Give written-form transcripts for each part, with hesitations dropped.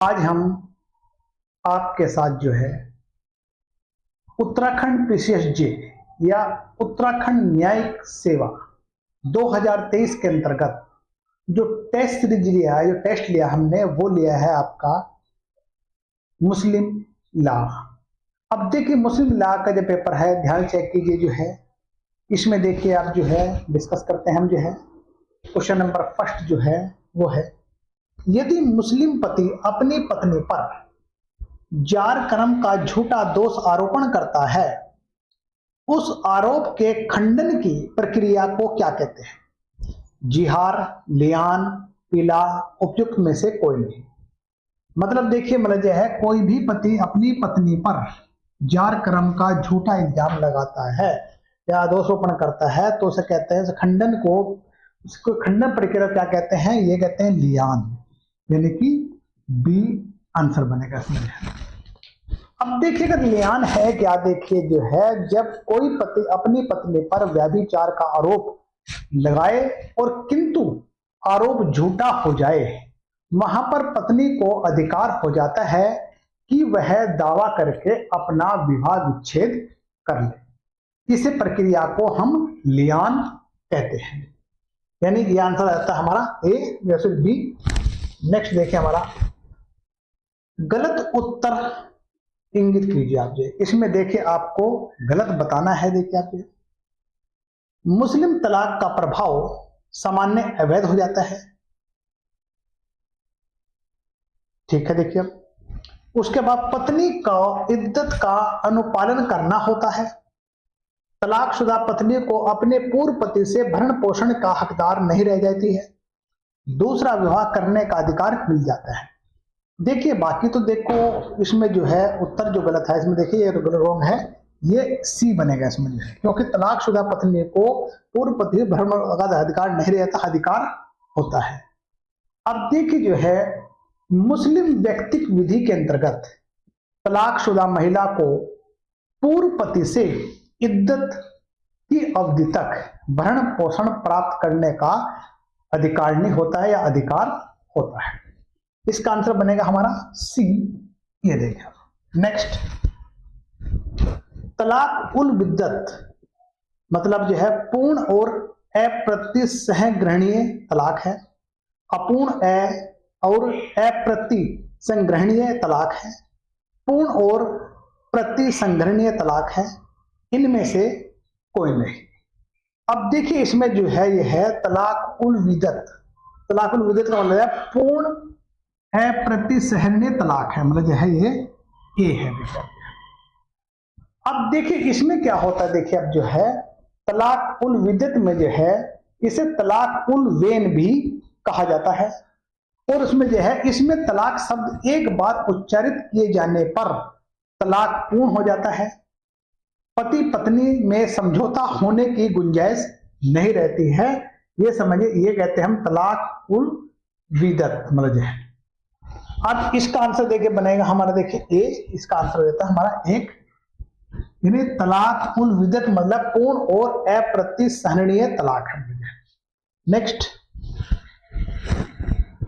आज हम आपके साथ जो है उत्तराखंड पीसीएसजे या उत्तराखंड न्यायिक सेवा 2023 के अंतर्गत जो टेस्ट सीरीज लिया है, जो टेस्ट लिया हमने, वो लिया है आपका मुस्लिम लॉ। अब देखिए मुस्लिम लॉ का जो पेपर है, ध्यान चेक कीजिए जो है इसमें देखिए आप जो है डिस्कस करते हैं हम जो है क्वेश्चन नंबर फर्स्ट जो है वो है, यदि मुस्लिम पति अपनी पत्नी पर जार कर्म का झूठा दोष आरोपण करता है, उस आरोप के खंडन की प्रक्रिया को क्या कहते हैं? जिहार, लियान, इला, उपयुक्त में से कोई नहीं। मतलब देखिए मतलब है कोई भी पति अपनी पत्नी पर जार कर्म का झूठा इल्जाम लगाता है या दोषारोपण करता है तो उसे कहते हैं खंडन को, उसको खंडन प्रक्रिया क्या कहते हैं? ये कहते हैं लियान, यानी कि बी आंसर बनेगा इसमें। अब देखिएगा लियान है क्या, देखिए जो है जब कोई पति अपनी पत्नी पर व्यभिचार का आरोप लगाए और किंतु आरोप झूठा हो जाए, वहां पर पत्नी को अधिकार हो जाता है कि वह दावा करके अपना विवाह विच्छेद कर ले। इस प्रक्रिया को हम लियान कहते हैं, यानी ये आंसर आता है हमारा ए या फिर बी। नेक्स्ट देखिए हमारा गलत उत्तर इंगित कीजिए आप जी। इसमें देखिए आपको गलत बताना है। देखिए आप मुस्लिम तलाक का प्रभाव सामान्य अवैध हो जाता है, ठीक है। देखिए अब उसके बाद पत्नी का इद्दत का अनुपालन करना होता है। तलाकशुदा पत्नी को अपने पूर्व पति से भरण पोषण का हकदार नहीं रह जाती है, दूसरा विवाह करने का अधिकार मिल जाता है। देखिए बाकी तो देखो इसमें जो है उत्तर जो गलत है इसमें देखिए ये रॉन्ग है, ये सी बनेगा इसमें जो है, क्योंकि तलाकशुदा पत्नी को पूर्व पति भरण का अधिकार नहीं रहता, अधिकार होता है। अब देखिए जो है मुस्लिम व्यक्तिक विधि के अंतर्गत तलाकशुदा महिला को पूर्व पति से इद्दत की अवधि तक भरण पोषण प्राप्त करने का अधिकार नहीं होता है या अधिकार होता है। इसका आंसर बनेगा हमारा सी, ये देखिए। नेक्स्ट तलाक उल बिद्दत मतलब जो है पूर्ण और अप्रतिसंग्रहणीय तलाक है, अपूर्ण और अप्रतिसंग्रहणीय तलाक है, पूर्ण और प्रतिसंग्रहणीय तलाक है, इनमें से कोई नहीं। अब देखिए इसमें जो है ये है तलाक उल विदत। तलाक उल विदत का मतलब है पूर्ण अप्रतिसंग्रहणीय तलाक है, मतलब जो है ये ए है। अब देखिए इसमें क्या होता है, देखिए अब जो है तलाक उल विदत में जो है इसे तलाक उल वैन भी कहा जाता है, और उसमें जो है इसमें तलाक शब्द एक बार उच्चारित किए जाने पर तलाक पूर्ण हो जाता है, पति पत्नी में समझौता होने की गुंजाइश नहीं रहती है। ये समझिए, ये कहते हैं हम तलाक उल विदत मतलब जो है। अब इसका आंसर देखिए बनेगा हमारा, देखिए ए, इसका आंसर देता है हमारा एक, यानी तलाक उल विदत मतलब पूर्ण और अप्रतिसंग्रहणीय तलाक है। नेक्स्ट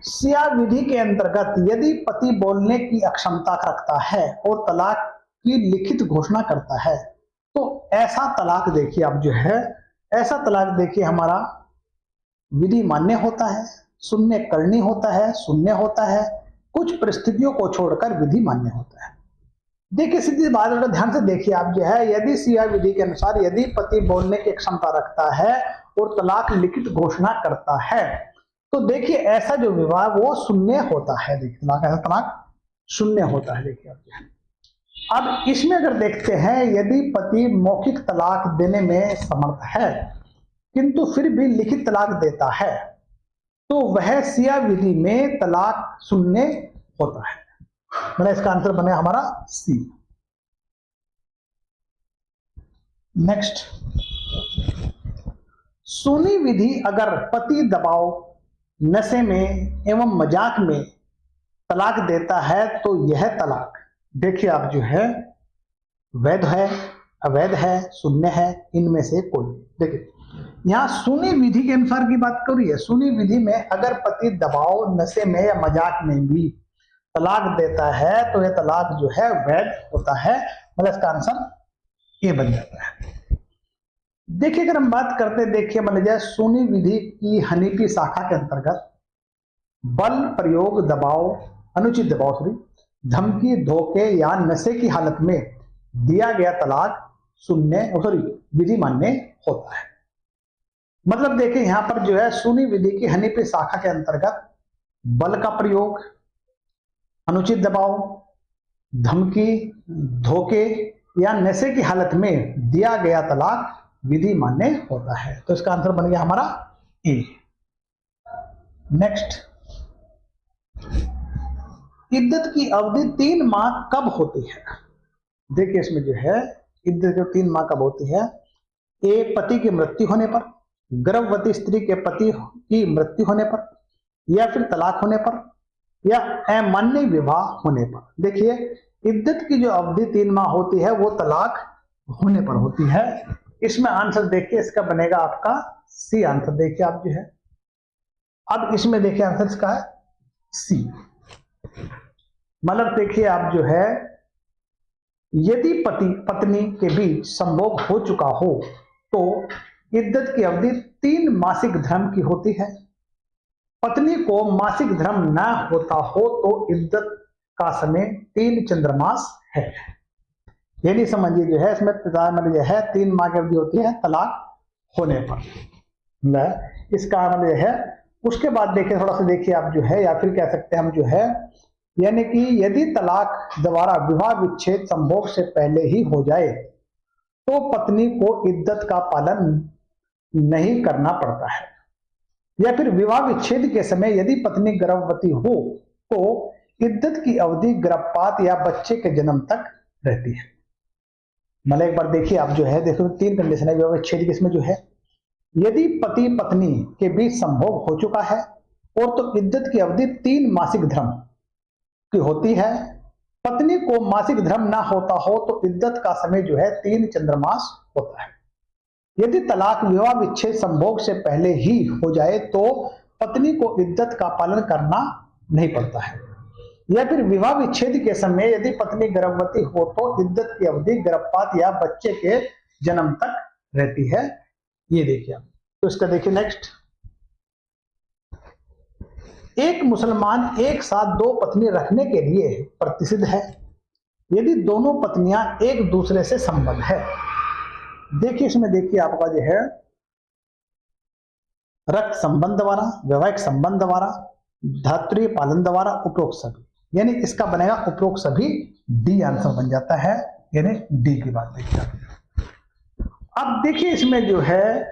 सिया विधि के अंतर्गत यदि पति बोलने की अक्षमता रखता है और तलाक की लिखित घोषणा करता है तो ऐसा तलाक देखिए अब जो है, ऐसा तलाक देखिए हमारा विधि मान्य होता है, शून्य करनी होता है, शून्य होता है, कुछ परिस्थितियों को छोड़कर विधि मान्य होता है। देखिए सीधी बात है, ध्यान से देखिए आप जो है, यदि सिया विधि के अनुसार यदि पति बोलने की क्षमता रखता है और तलाक लिखित घोषणा करता है तो देखिए ऐसा जो विवाह वो शून्य होता है। देखिए तलाक, ऐसा तलाक शून्य होता है। देखिए अब इसमें अगर देखते हैं यदि पति मौखिक तलाक देने में समर्थ है किंतु फिर भी लिखित तलाक देता है तो वह सिया विधि में तलाक शून्य होता है। मतलब इसका आंसर बने हमारा सी। नेक्स्ट सूनी विधि अगर पति दबाव, नशे में एवं मजाक में तलाक देता है तो यह तलाक देखिए आप जो है वैध है, अवैध है, शून्य है, इनमें से कोई। देखिए यहाँ सूनी विधि के अनुसार की बात करिए, सूनी विधि में अगर पति दबाव, नशे में या मजाक में भी तलाक देता है तो यह तलाक जो है वैध होता है। मतलब इसका आंसर ए बन जाता है। देखिए अगर हम बात करते हैं, देखिए मान लीजिए सुनी विधि की हनीफी शाखा के अंतर्गत बल प्रयोग, दबाव, अनुचित दबाव सॉरी, धमकी, धोखे या नशे की हालत में दिया गया तलाक सुनने सॉरी विधि मान्य होता है। मतलब देखिए यहां पर जो है सुनी विधि की हनीफी शाखा के अंतर्गत बल का प्रयोग, अनुचित दबाव, धमकी, धोखे या नशे की हालत में दिया गया तलाक विधि मान्य होता है। तो इसका आंसर बन गया हमारा ए। नेक्स्ट, इद्दत की अवधि 3 माह कब होती है? देखिए इसमें जो है इद्दत जो 3 माह कब होती है? ए पति की मृत्यु होने पर, गर्भवती स्त्री के पति की मृत्यु होने पर, या फिर तलाक होने पर, या अमान्य विवाह होने पर। देखिए इद्दत की जो अवधि 3 माह होती है वो तलाक होने पर होती है। इसमें आंसर देखिए इसका बनेगा आपका सी आंसर। देखिए आप जो है अब इसमें देखिए आंसर इसका है सी। मतलब देखिए आप जो है यदि पति पत्नी के बीच संभोग हो चुका हो तो इद्दत की अवधि 3 मासिक धर्म की होती है। पत्नी को मासिक धर्म न होता हो तो इद्दत का समय 3 चंद्रमास है। यानी समझिए जो है इसमें मतलब यह है 3 माह की अवधि होती है तलाक होने पर। इसका मतलब है उसके बाद देखिए थोड़ा सा देखिए आप जो है या फिर कह सकते हैं हम जो है यानी कि यदि तलाक द्वारा विवाह विच्छेद संभोग से पहले ही हो जाए तो पत्नी को इद्दत का पालन नहीं करना पड़ता है। या फिर विवाह विच्छेद के समय यदि पत्नी गर्भवती हो तो इद्दत की अवधि गर्भपात या बच्चे के जन्म तक रहती है। मतलब एक बार देखिए आप जो है देखो 3 कंडीशन है विवाह विच्छेद किसमें जो है यदि पति पत्नी के बीच संभोग हो चुका है और तो इद्दत की अवधि 3 मासिक धर्म की होती है। पत्नी को मासिक धर्म ना होता हो तो इद्दत का समय जो है 3 चंद्रमास होता है। यदि तलाक विवाह विच्छेद संभोग से पहले ही हो जाए तो पत्नी को इद्दत का पालन करना नहीं पड़ता है। या फिर विवाह विच्छेद के समय यदि पत्नी गर्भवती हो तो इद्दत की अवधि गर्भपात या बच्चे के जन्म तक रहती है। ये देखिए तो इसका देखिए नेक्स्ट, एक मुसलमान एक साथ 2 पत्नी रखने के लिए प्रतिसिद्ध है यदि दोनों पत्नियां एक दूसरे से संबद्ध है। देखिए इसमें देखिए आपका जो है रक्त संबंध द्वारा, वैवाहिक संबंध द्वारा, धात्री पालन द्वारा, उपरोक्त सभी। यानी इसका बनेगा उपरोक्त सभी, डी आंसर बन जाता है। यानी डी की बात देखिए। अब देखिए इसमें जो है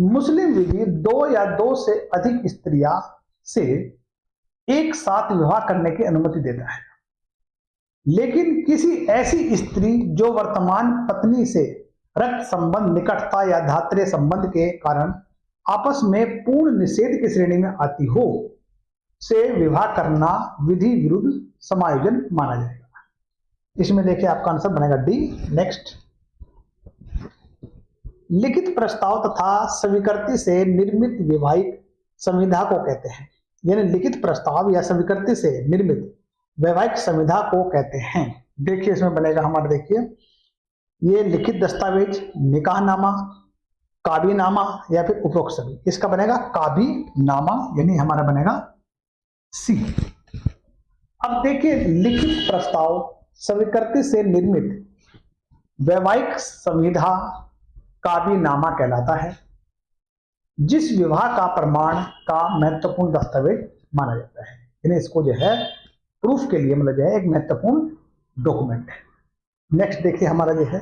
मुस्लिम विधि 2 या 2 से अधिक स्त्रियां से एक साथ विवाह करने की अनुमति देता है। लेकिन किसी ऐसी स्त्री जो वर्तमान पत्नी से रक्त संबंध, निकटता या धात्रीय संबंध के कारण आपस में पूर्ण निषेध की श्रेणी में आती हो से विवाह करना विधि विरुद्ध समायोजन माना जाएगा। इसमें देखिए आपका आंसर बनेगा डी। नेक्स्ट, लिखित प्रस्ताव तथा स्वीकृति से निर्मित वैवाहिक संविधा को कहते हैं। यानी लिखित प्रस्ताव या स्वीकृति से निर्मित वैवाहिक संविधा को कहते हैं। देखिए इसमें बनेगा हमारा देखिए ये लिखित दस्तावेज, निकाहनामा, काबीनामा या फिर उपरोक्त सभी। इसका बनेगा काबीनामा, यानी हमारा बनेगा सी। अब देखिए लिखित प्रस्ताव स्वीकृति से निर्मित वैवाहिक संविधा काबीनामा कहलाता है जिस विवाह का प्रमाण का महत्वपूर्ण दस्तावेज माना जाता है। यानी इसको जो है प्रूफ के लिए मतलब जो है एक महत्वपूर्ण डॉक्यूमेंट है। नेक्स्ट देखिए हमारा जो है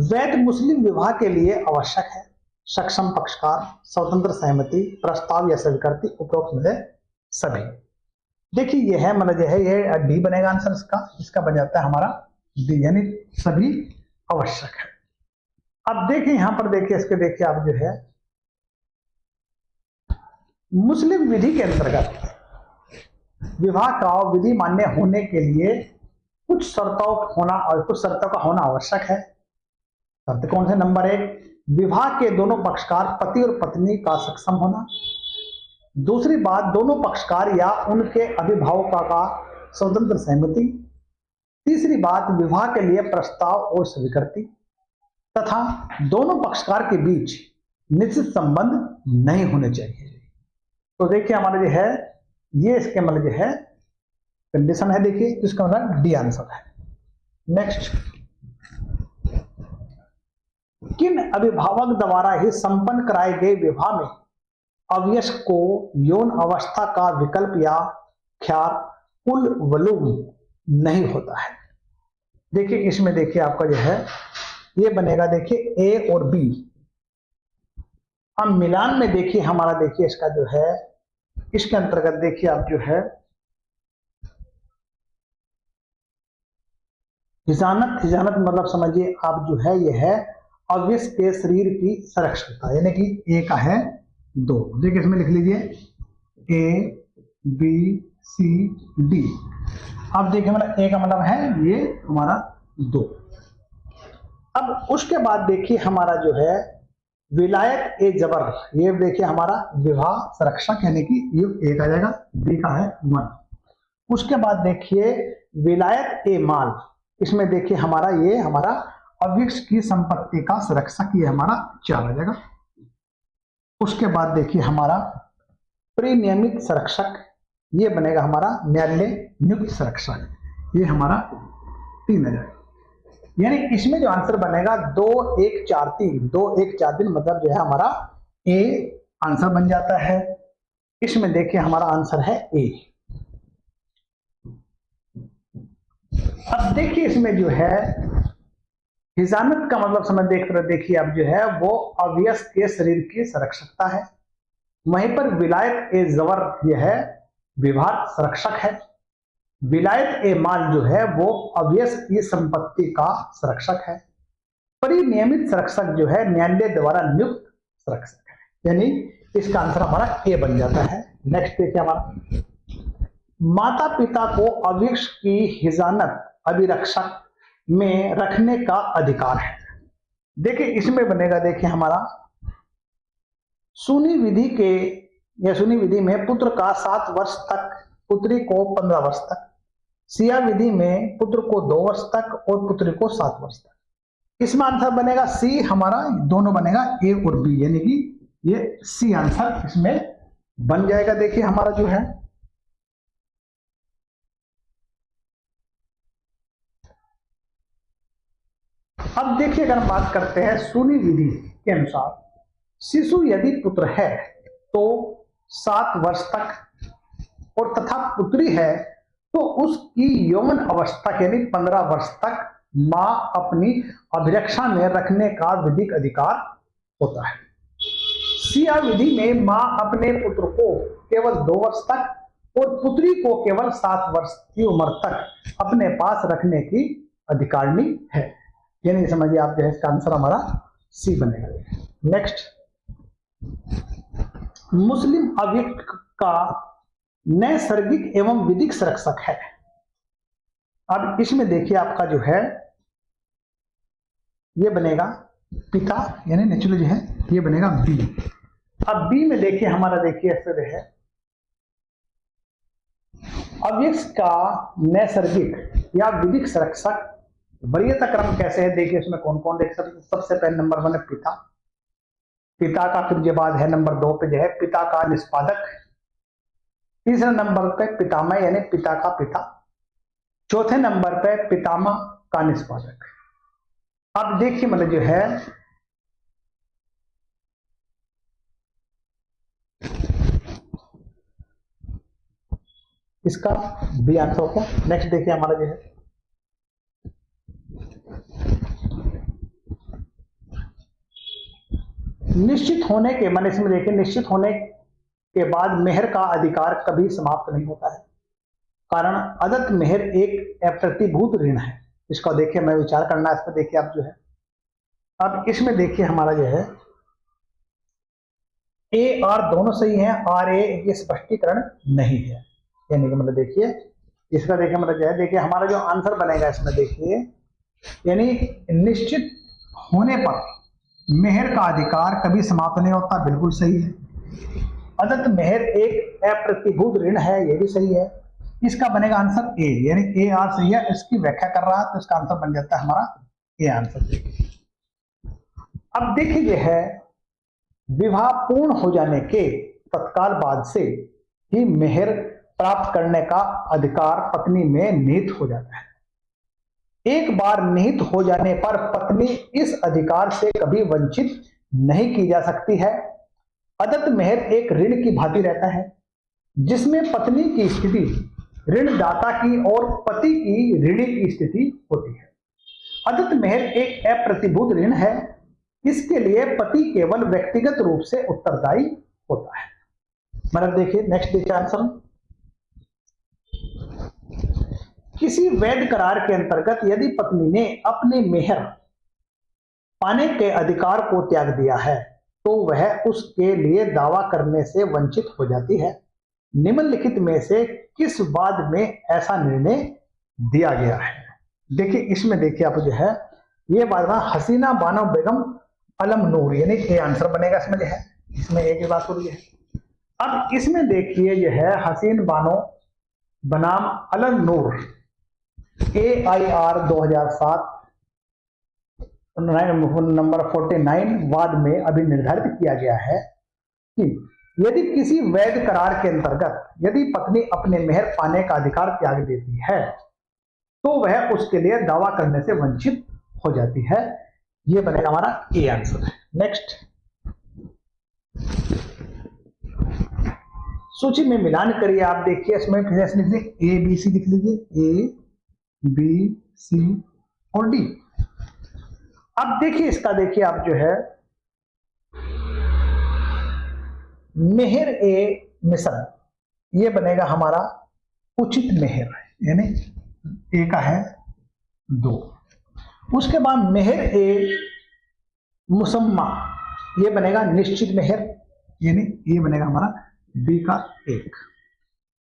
वैध मुस्लिम विवाह के लिए आवश्यक है सक्षम पक्षकार, स्वतंत्र सहमति, प्रस्ताव या स्वीकृति, उपरोक्त में सभी। देखिए ये है मतलब जो है ये डी बनेगा आंसर इसका। इसका बन जाता है हमारा डी, यानी सभी आवश्यक है। अब देखिए यहां पर देखिए इसके देखिए आप जो है मुस्लिम विधि के अंतर्गत विवाह का विधि मान्य होने के लिए कुछ शर्तों होना और कुछ शर्तों का होना आवश्यक है। शर्त कौन से? नंबर 1, विवाह के दोनों पक्षकार पति और पत्नी का सक्षम होना। दूसरी बात, दोनों पक्षकार या उनके अभिभावकों का स्वतंत्र सहमति। तीसरी बात, विवाह के लिए प्रस्ताव और स्वीकृति, तथा दोनों पक्षकार के बीच निश्चित संबंध नहीं होने चाहिए। तो देखिए हमारा जो है ये इसके मतलब जो है कंडीशन है, देखिए तो इसका मतलब डी आंसर है। नेक्स्ट, किन अभिभावक द्वारा ही संपन्न कराए गए विवाह में अवयस्क को यौन अवस्था का विकल्प या ख्याल कुल वलूम नहीं होता है। देखिए इसमें देखिए आपका जो है ये बनेगा, देखिए ए और बी। अब मिलान में देखिए हमारा, देखिए इसका जो है इसके अंतर्गत देखिए आप जो है हिजानत मतलब समझिए आप जो है ये है अवयस्क के शरीर की सुरक्षितता, यानी कि ए का है 2। देखिए इसमें लिख लीजिए ए बी सी डी। अब देखिए हमारा ए का मतलब है ये हमारा 2। अब उसके बाद देखिए हमारा जो है विलायत ए जबर, ये देखिए हमारा विवाह संरक्षक, यानी कि ये ए का जाएगा, बी का है 1। उसके बाद देखिए विलायत ए माल, इसमें देखिए हमारा ये हमारा अवयस्क की संपत्ति का संरक्षक, ये हमारा 4 आ जाएगा। उसके बाद देखिए हमारा परिनियमित संरक्षक, ये बनेगा हमारा न्यायालय नियुक्त संरक्षक, ये हमारा 3 आ जाएगा। यानी इसमें जो आंसर बनेगा 2 1 4 3, 2 1 4 3 मतलब जो है हमारा ए आंसर बन जाता है। इसमें देखिए हमारा आंसर है ए। अब देखिए इसमें जो है हिजानत का मतलब समझ देखिए अब जो है वो अवयस्क के शरीर की संरक्षकता है। वहीं पर विलायत ए जबर यह है विवाह संरक्षक है। विलायत ए माल जो है वो अवयस्क की संपत्ति का संरक्षक है। परिनियमित संरक्षक जो है न्यायालय द्वारा नियुक्त संरक्षक है, यानी इसका आंसर हमारा ए बन जाता है। नेक्स्ट देखिए हमारा माता पिता को अवयस्क की हिजानत अभिरक्षक में रखने का अधिकार है। देखिए इसमें बनेगा, देखिए हमारा सुनी विधि के या सुनी विधि में पुत्र का 7 वर्ष तक, पुत्री को 15 वर्ष तक, सिया विधि में पुत्र को 2 वर्ष तक और पुत्री को 7 वर्ष तक। इसमें आंसर बनेगा सी, हमारा दोनों बनेगा ए और बी, यानी कि ये सी आंसर इसमें बन जाएगा। देखिए हमारा जो है अब देखिए अगर हम बात करते हैं सुनी विधि के अनुसार, शिशु यदि पुत्र है तो 7 वर्ष तक और तथा पुत्री है तो उसकी यौन अवस्था यानी 15 वर्ष तक मां अपनी अभिरक्षा में रखने का विधिक अधिकार होता है। सिया विधि में मां अपने पुत्र को केवल 2 वर्ष तक और पुत्री को केवल 7 वर्ष की उम्र तक अपने पास रखने की अधिकारिणी है, यानी समझिए आप जो है इसका आंसर हमारा सी बनेगा। नेक्स्ट, मुस्लिम अवयस्क का नैसर्गिक एवं विधिक संरक्षक है। अब इसमें देखिए आपका जो है ये बनेगा पिता, यानी नेचुरल जो है ये बनेगा बी। अब बी में देखिए हमारा देखिए ऐसे है अवयस्क का नैसर्गिक या विधिक संरक्षक वरीयता क्रम कैसे है। देखिए इसमें कौन कौन देख सकते। सबसे पहले नंबर 1 है पिता, पिता का फिर जो बाद है नंबर 2 पे जो है पिता का निष्पादक, तीसरे नंबर पे पितामह यानी पिता का पिता, चौथे नंबर पे पितामह का निष्पादक। अब देखिए मतलब जो है इसका बी आंसर होता है। नेक्स्ट देखिए हमारा जो है निश्चित होने के मान, इसमें देखिए निश्चित होने के बाद मेहर का अधिकार कभी समाप्त नहीं होता है, कारण अदत्त मेहर एक अप्रतिभूत ऋण है। इसका देखिए मैं विचार करना है इस पर। देखिए आप जो है अब इसमें देखिए हमारा जो है ए आर दोनों सही है, आर ए ये स्पष्टीकरण नहीं है, यानी कि मतलब देखिए इसका देखिए मतलब जो है देखिए हमारा जो आंसर बनेगा इसमें देखिए यानी निश्चित होने पर मेहर का अधिकार कभी समाप्त नहीं होता, बिल्कुल सही है। अदत्त मेहर एक अप्रतिभूत ऋण है, ये भी सही है। इसका बनेगा आंसर ए, यानी ए आर सही है। इसकी व्याख्या कर रहा है तो इसका आंसर बन जाता है हमारा ए आंसर। अब देखिए यह है, विवाह पूर्ण हो जाने के तत्काल बाद से ही मेहर प्राप्त करने का अधिकार पत्नी में निहित हो जाता है। एक बार निहित हो जाने पर पत्नी इस अधिकार से कभी वंचित नहीं की जा सकती है। अदत्त मेहर एक ऋण की भांति रहता है, जिसमें पत्नी की स्थिति ऋणदाता की और पति की ऋणी की स्थिति होती है। अदत्त मेहर एक अप्रतिभूत ऋण है, इसके लिए पति केवल व्यक्तिगत रूप से उत्तरदायी होता है। मतलब देखिए नेक्स्ट देखिए आंसर, किसी वैध करार के अंतर्गत यदि पत्नी ने अपने मेहर पाने के अधिकार को त्याग दिया है तो वह उसके लिए दावा करने से वंचित हो जाती है। निम्नलिखित में से किस वाद में ऐसा निर्णय दिया गया है? देखिए इसमें देखिए आप जो है ये बात ना हसीना बानो बेगम अलम नूर, यानी ये आंसर बनेगा इसमें जो है, इसमें एक ही बात हो रही है। अब इसमें देखिए जो है हसीन बानो बनाम अलम नूर AIR 2007 नंबर 49 वाद में अभी निर्धारित किया गया है कि यदि किसी वैध करार के अंतर्गत यदि पत्नी अपने मेहर पाने का अधिकार त्याग देती है तो वह उसके लिए दावा करने से वंचित हो जाती है। यह बनेगा हमारा ए आंसर है। नेक्स्ट, सूची में मिलान करिए। आप देखिए इसमें लिख लीजिए ए बी सी, लिख लीजिए ए बी सी और डी। अब देखिए इसका देखिए आप जो है मेहर ए मिसल, ये बनेगा हमारा उचित मेहर, यानी ए का है 2। उसके बाद मेहर ए मुसम्मा, ये बनेगा निश्चित मेहर, यानी ये बनेगा हमारा बी का 1।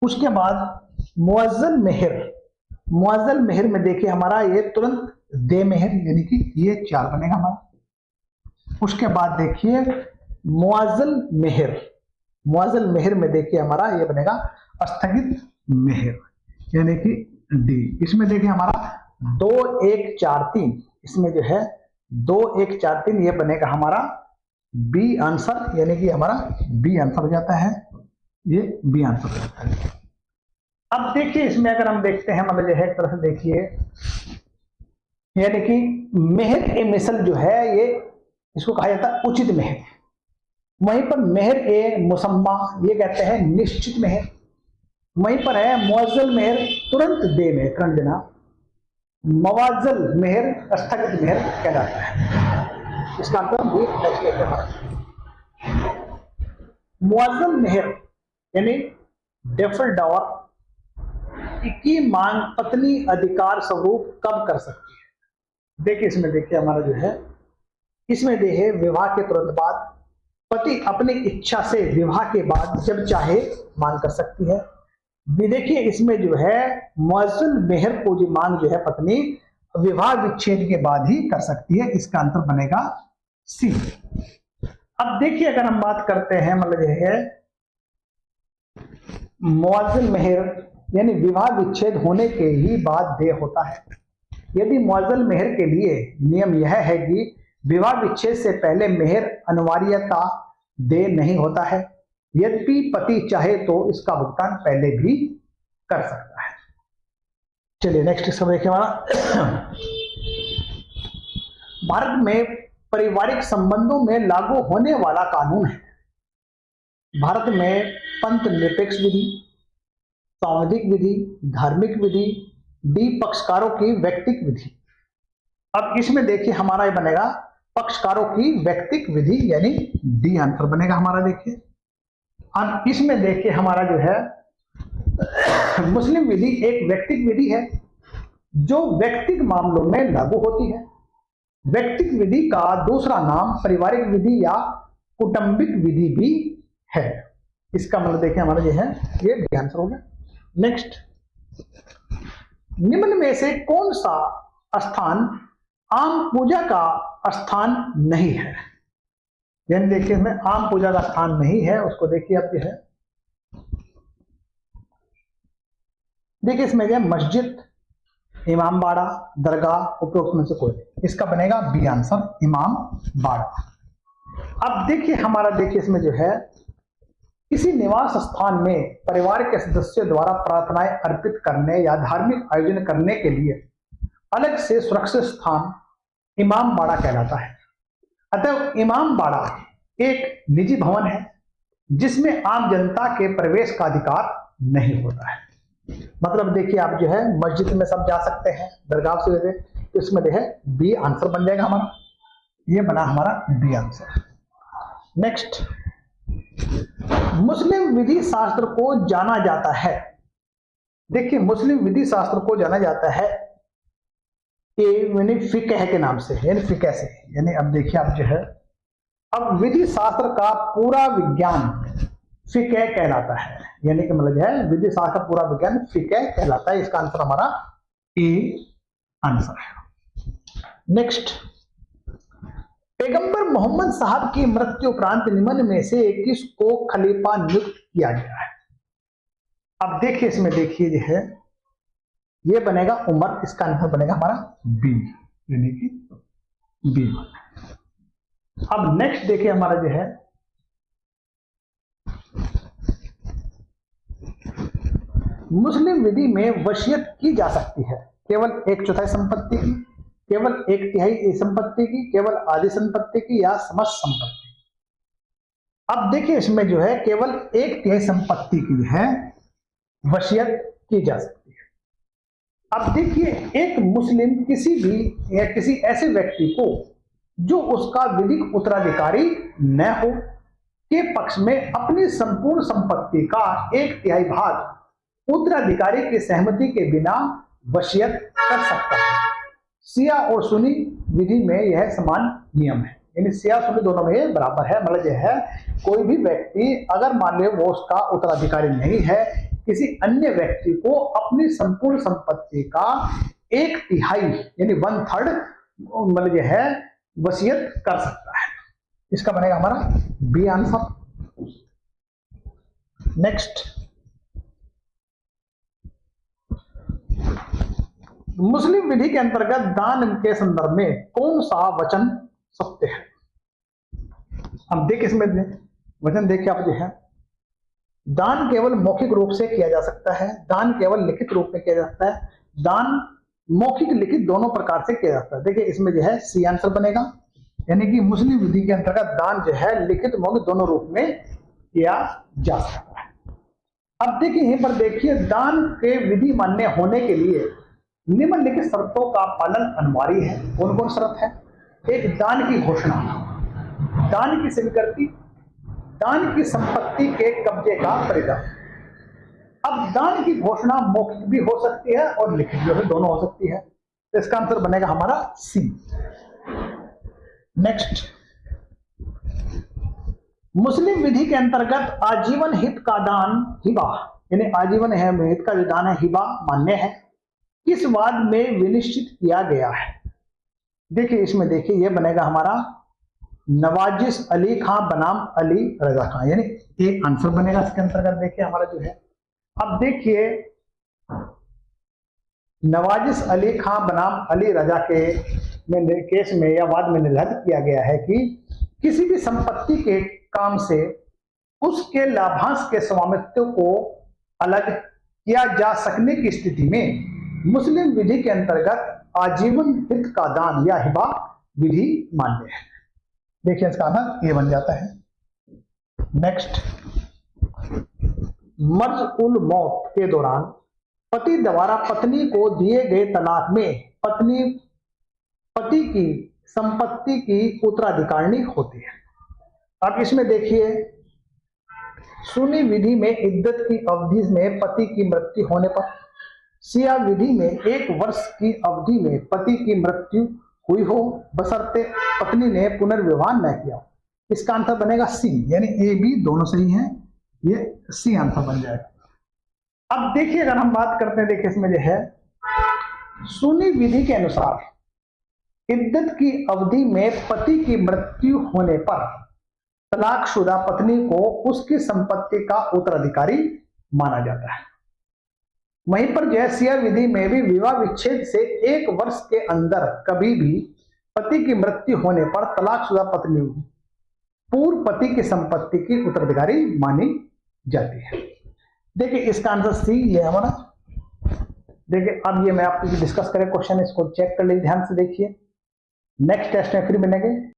उसके बाद मुअज्जल मेहर, मुअज्जल मेहर में देखिए हमारा ये तुरंत दे मेहर, यानी कि ये 4 बनेगा हमारा। उसके बाद देखिए मुअज्जल मेहर, मुअज्जल मेहर में देखिए हमारा ये बनेगा स्थगित मेहर, यानी कि डी। इसमें देखिए हमारा 2 1 4 3, इसमें जो है 2 1 4 3 ये बनेगा हमारा बी आंसर, यानी कि हमारा बी आंसर हो जाता है, ये बी आंसर हो जाता है। अब देखिए इसमें अगर हम देखते हैं मतलब एक तरह से देखिए, यानी कि मेहर ए मिसल जो है ये इसको कहा जाता है उचित मेहर। वहीं पर मेहर ए मुसम्मा ये कहते हैं निश्चित मेहर। वहीं पर है मुअज्जल मेहर तुरंत दे में तुरंत देना, मुअज्जल मेहर स्थगित मेहर कहलाता है। इसका मतलब भी नेक्स्ट लेते हैं। मुअज्जल मेहर यानी डेफर्ड डॉवर की मांग पत्नी अधिकार स्वरूप कब कर सकती है? देखिए इसमें देखिए हमारा जो है इसमें देखिए विवाह के तुरंत बाद पति अपनी इच्छा से विवाह के बाद जब चाहे मांग कर सकती है। देखिए इसमें जो है मुअज्जल मेहर को जो मांग जो है पत्नी विवाह विच्छेद के बाद ही कर सकती है। इसका आंसर बनेगा सी। अब देखिए अगर हम बात करते हैं मतलब यह है मुअज्जल मेहर यानी विवाह विच्छेद होने के ही बाद देय होता है। यदि मुअज्जल मेहर के लिए नियम यह है कि विवाह विच्छेद से पहले मेहर अनिवार्यता देय नहीं होता है, यद्यपि पति चाहे तो इसका भुगतान पहले भी कर सकता है। चलिए नेक्स्ट सब देखिए हमारा भारत में पारिवारिक संबंधों में लागू होने वाला कानून है। भारत में पंथ निरपेक्ष विधि, सांविधिक विधि, धार्मिक विधि, डी पक्षकारों की व्यक्तिक विधि। अब इसमें देखिए हमारा ये बनेगा पक्षकारों की व्यक्तिक विधि यानी डी आंसर बनेगा हमारा। देखिए अब इसमें देखिए हमारा जो है मुस्लिम विधि एक व्यक्तिक विधि है जो व्यक्तिक मामलों में लागू होती है। व्यक्तिक विधि का दूसरा नाम पारिवारिक विधि या कौटुंबिक विधि भी है। इसका मतलब देखिए हमारा जो है ये डी आंसर हो गया। नेक्स्ट, निम्न में से कौन सा स्थान आम पूजा का स्थान नहीं है, यानी देखिए इसमें आम पूजा का स्थान नहीं है, उसको देखिए आप जो है, देखिए इसमें जो है मस्जिद, इमाम बाड़ा, दरगाह, उपरोक्त में से कोई नहीं, इसका बनेगा बी आंसर, इमाम बाड़ा। अब देखिए हमारा, देखिए इसमें जो है किसी निवास स्थान में परिवार के सदस्यों द्वारा प्रार्थनाएं अर्पित करने या धार्मिक आयोजन करने के लिए अलग से सुरक्षित स्थान इमाम बाड़ा कहलाता है। अतः इमाम बाड़ा एक निजी भवन है जिसमें आम जनता के प्रवेश का अधिकार नहीं होता है। मतलब देखिए आप जो है मस्जिद में सब जा सकते हैं, दरगाह से, तो इसमें जो है बी आंसर बन जाएगा हमारा, ये बना हमारा बी आंसर। नेक्स्ट, मुस्लिम विधि शास्त्र को जाना जाता है, देखिए मुस्लिम विधि शास्त्र को जाना जाता है यानी फिकह के नाम से, यानी फिकह से, यानी अब देखिए आप जो है, अब विधि शास्त्र का पूरा विज्ञान फिकह कहलाता है, यानी कि मतलब है विधि शास्त्र का पूरा विज्ञान फिकह कहलाता है। इसका आंसर हमारा ए आंसर है। नेक्स्ट, पैगंबर मोहम्मद साहब की मृत्यु उपरांत निम्न में से किसको खलीफा नियुक्त किया गया है? अब देखिए इसमें देखिए जो है ये बनेगा उमर, इसका आंसर बनेगा हमारा बी, यानी कि बी। अब नेक्स्ट देखिए हमारा जो है, मुस्लिम विधि में वसीयत की जा सकती है केवल 1/4 संपत्ति की, केवल 1/3 संपत्ति की, केवल आधी संपत्ति की, या समस्त संपत्ति। अब देखिए इसमें जो है केवल 1/3 संपत्ति की है वसीयत की जा सकती है। अब देखिए एक मुस्लिम किसी भी या किसी ऐसे व्यक्ति को जो उसका विधिक उत्तराधिकारी न हो के पक्ष में अपनी संपूर्ण संपत्ति का 1/3 भाग उत्तराधिकारी की सहमति के बिना वसीयत कर सकता है। शिया और सुन्नी विधि में यह समान नियम है, यानी शिया सुन्नी दोनों में ये बराबर है। मतलब यह है कोई भी व्यक्ति अगर मान ले वो उसका उत्तराधिकारी नहीं है, किसी अन्य व्यक्ति को अपनी संपूर्ण संपत्ति का 1/3 यानी 1/3 मतलब यह है वसीयत कर सकता है। इसका बनेगा हमारा बी आंसर। नेक्स्ट, मुस्लिम विधि के अंतर्गत दान के संदर्भ में कौन सा वचन सत्य है? अब देखिए इसमें वचन देखिए आप जो है, दान केवल मौखिक रूप से किया जा सकता है, दान केवल लिखित रूप में किया जा सकता है, दान मौखिक लिखित दोनों प्रकार से किया जाता है। देखिए इसमें जो है सी आंसर बनेगा, यानी कि मुस्लिम विधि के अंतर्गत दान जो है लिखित मौखिक दोनों रूप में किया जा सकता है। अब देखिए यहीं पर देखिए दान के विधि मान्य होने के लिए निम्नलिखित शर्तों का पालन अनिवार्य है। कौन कौन शर्त है? एक, दान की घोषणा, दान की स्वीकृति, दान की संपत्ति के कब्जे का परिणाम। अब दान की घोषणा मौखिक भी हो सकती है और लिखित भी दोनों हो सकती है, तो इसका आंसर बनेगा हमारा सी। नेक्स्ट, मुस्लिम विधि के अंतर्गत आजीवन हित का दान हिबा, यानी आजीवन हित का जो दान है हिबा मान्य है, किस वाद में विनिश्चित किया गया है? देखिए इसमें देखिए ये बनेगा हमारा नवाजिश अली खां बनाम अली रजा खां, यानी एक आंसर बनेगा इसके अंतर्गत। देखिए हमारा जो है, अब देखिए नवाजिश अली खां बनाम अली रजा के केस में या वाद में निर्धारित किया गया है कि किसी भी संपत्ति के काम से उसके लाभांश के स्वामित्व को अलग किया जा सकने की स्थिति में मुस्लिम विधि के अंतर्गत आजीवन हित का दान या हिबा विधि मान्य है। देखिए इसका आंसर ये बन जाता है। नेक्स्ट, मर्ज उल मौत के दौरान पति द्वारा पत्नी को दिए गए तलाक में पत्नी पति की संपत्ति की उत्तराधिकारिणी होती है। अब इसमें देखिए सुन्नी विधि में इद्दत की अवधि में पति की मृत्यु होने पर, शिया विधि में 1 वर्ष की अवधि में पति की मृत्यु हुई हो बशर्ते पत्नी ने पुनर्विवाह न किया। इसका आंसर बनेगा सी, यानी ए बी दोनों सही हैं, ये सी आंसर बन जाएगा। अब देखिए अगर हम बात करते हैं, देखिए इसमें जो है सुन्नी विधि के अनुसार इद्दत की अवधि में पति की मृत्यु होने पर तलाकशुदा पत्नी को उसकी संपत्ति का उत्तराधिकारी माना जाता है। वहीं पर जैसिया विधि में भी विवाह विच्छेद से 1 वर्ष के अंदर कभी भी पति की मृत्यु होने पर तलाकशुदा पत्नी पूर्व पति की संपत्ति की उत्तराधिकारी मानी जाती है। देखिए इसका आंसर सी है हमारा। देखिए अब ये मैं आपको डिस्कस करें क्वेश्चन, इसको चेक कर लीजिए, ध्यान से देखिए। नेक्स्ट टेस्ट में फिर मिलेंगे।